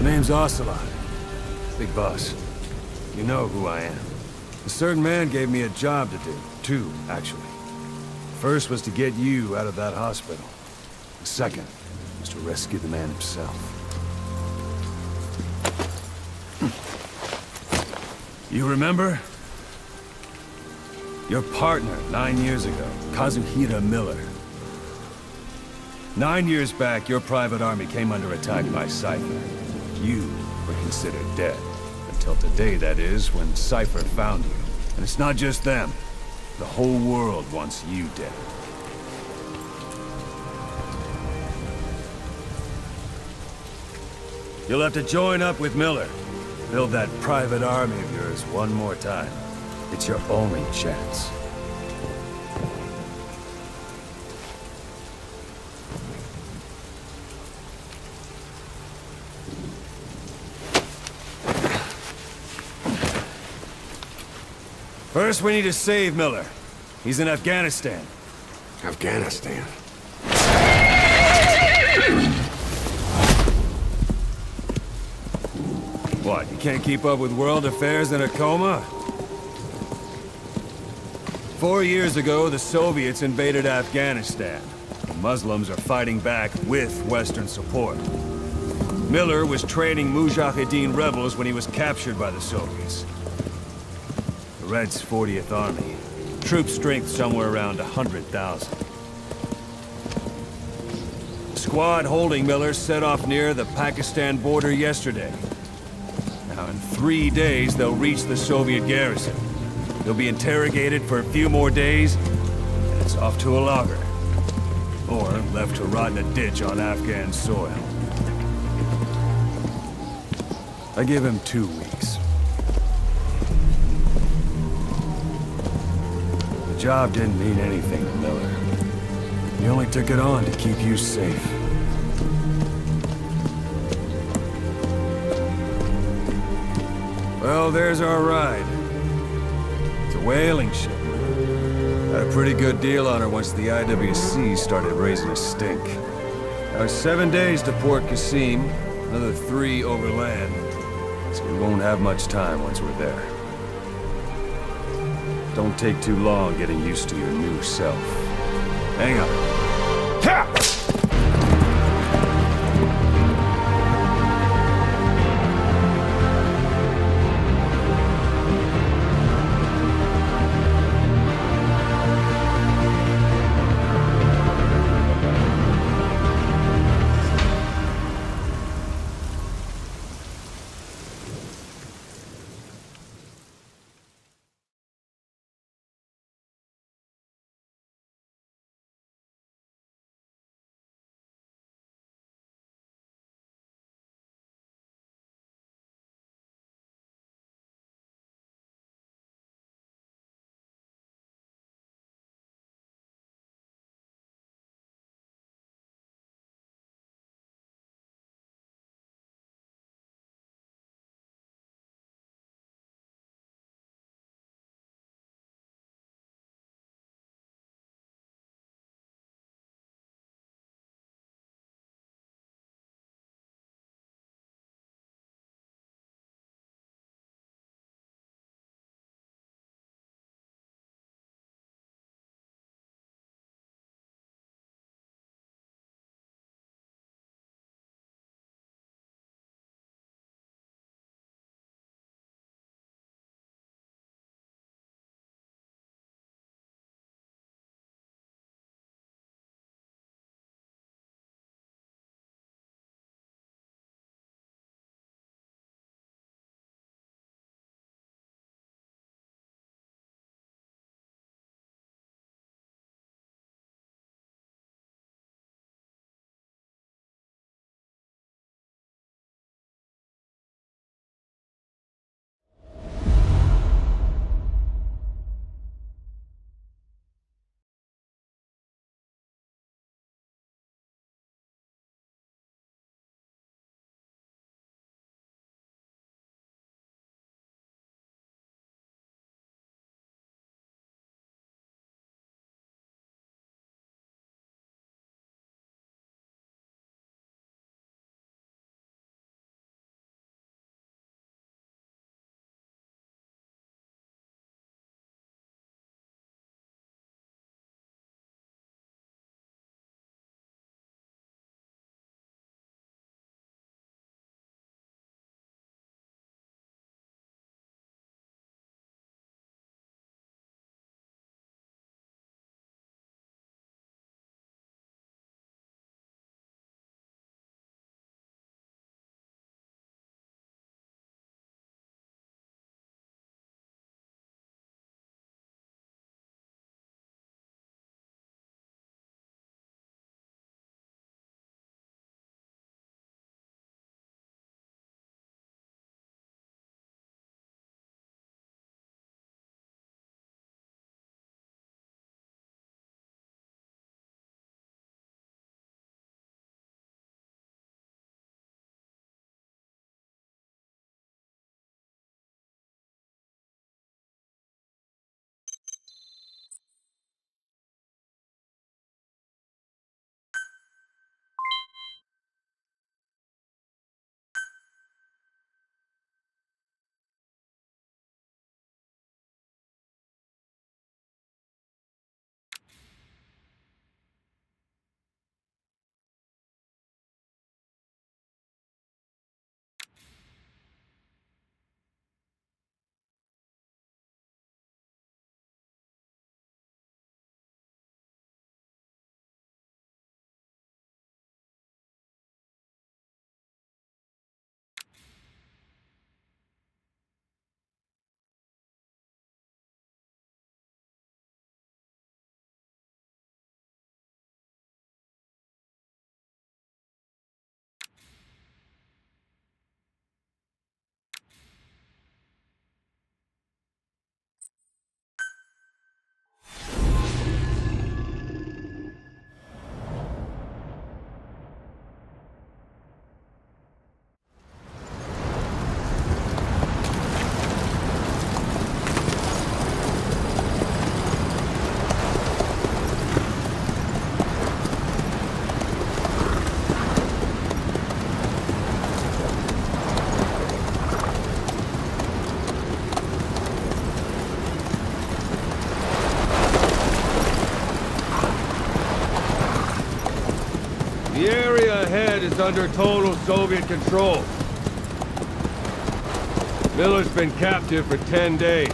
Name's Ocelot. Big boss. You know who I am. A certain man gave me a job to do. Two, actually. First was to get you out of that hospital. The second was to rescue the man himself. You remember? Your partner 9 years ago, Kazuhira Miller. 9 years back, your private army came under attack by Cypher. You were considered dead. Until today, that is, when Cypher found you. And it's not just them. The whole world wants you dead. You'll have to join up with Miller. Build that private army of yours one more time. It's your only chance. First, we need to save Miller. He's in Afghanistan. Afghanistan? What, you can't keep up with world affairs in a coma? 4 years ago, the Soviets invaded Afghanistan. The Muslims are fighting back with Western support. Miller was training Mujahideen rebels when he was captured by the Soviets. The Reds' 40th Army. Troop strength somewhere around 100,000. The squad holding Miller set off near the Pakistan border yesterday. Now, in 3 days, they'll reach the Soviet garrison. They'll be interrogated for a few more days, and it's off to a lager. Or left to rot in a ditch on Afghan soil. I give him 2 weeks. The job didn't mean anything to Miller. He only took it on to keep you safe. Well, there's our ride. It's a whaling ship. Had a pretty good deal on her once the IWC started raising a stink. Now, 7 days to Port Qasim, another 3 overland. So we won't have much time once we're there. Don't take too long getting used to your new self. Hang on. Ha! is under total Soviet control. Miller's been captive for 10 days.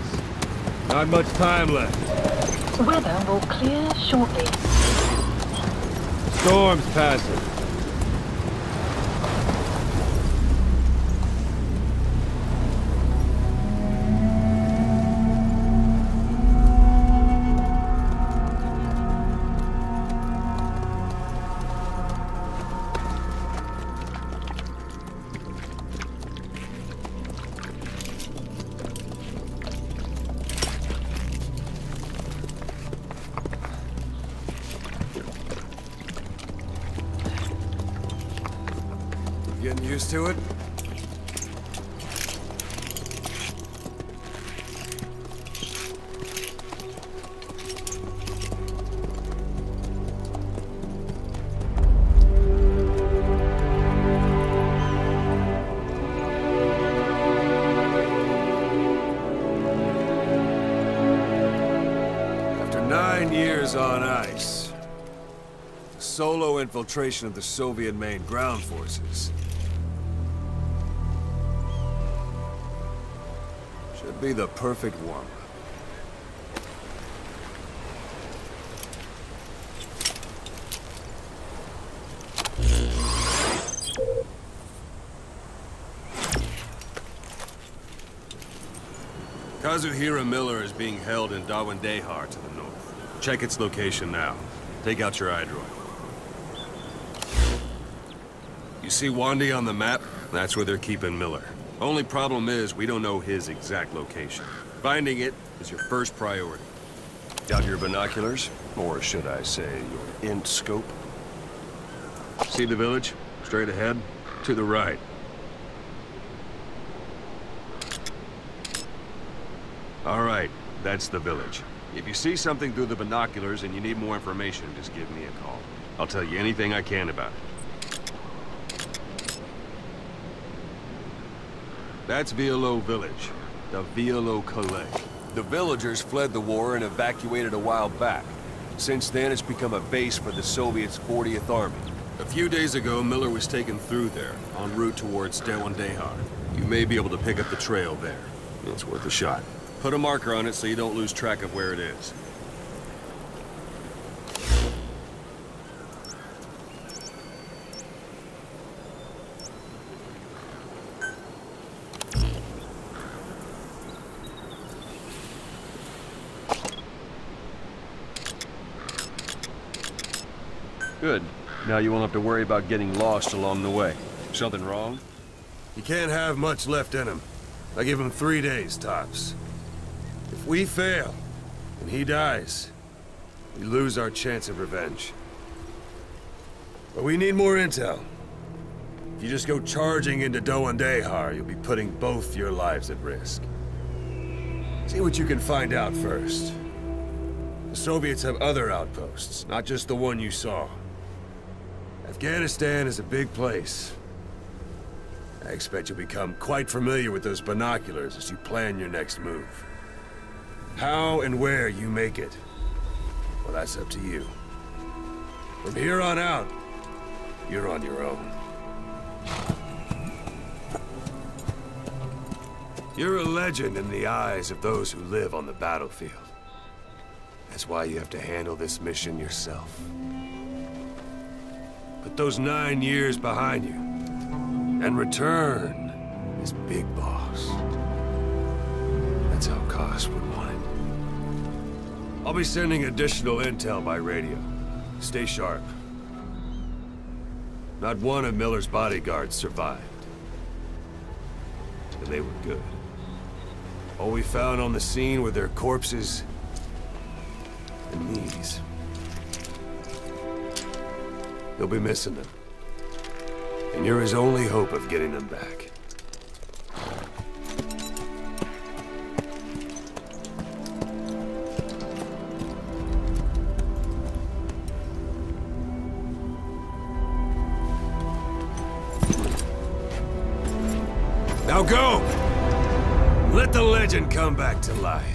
Not much time left. Weather will clear shortly. Storm's passing. Getting used to it? After 9 years on ice, solo infiltration of the Soviet main ground forces should be the perfect warm-up. Kazuhira Miller is being held in Dawandehar to the north. Check its location now. Take out your iDroid. You see Wandy on the map? That's where they're keeping Miller. Only problem is, we don't know his exact location. Finding it is your first priority. Got your binoculars? Or should I say, your int scope? See the village? Straight ahead? To the right. All right, that's the village. If you see something through the binoculars and you need more information, just give me a call. I'll tell you anything I can about it. That's Violo Village, the Violo Calais. The villagers fled the war and evacuated a while back. Since then, it's become a base for the Soviets' 40th Army. A few days ago, Miller was taken through there, en route towards Dawandehar. You may be able to pick up the trail there. It's worth a shot. Put a marker on it so you don't lose track of where it is. Good. Now you won't have to worry about getting lost along the way. Something wrong? He can't have much left in him. I give him 3 days, tops. If we fail, and he dies, we lose our chance of revenge. But we need more intel. If you just go charging into Dawandehar, you'll be putting both your lives at risk. See what you can find out first. The Soviets have other outposts, not just the one you saw. Afghanistan is a big place. I expect you'll become quite familiar with those binoculars as you plan your next move. How and where you make it, well, that's up to you. From here on out, you're on your own. You're a legend in the eyes of those who live on the battlefield. That's why you have to handle this mission yourself. Put those 9 years behind you, and return as Big Boss. That's how Koss would want it. I'll be sending additional intel by radio. Stay sharp. Not one of Miller's bodyguards survived. And they were good. All we found on the scene were their corpses and knees. You'll be missing them. And you're his only hope of getting them back. Now go! Let the legend come back to life.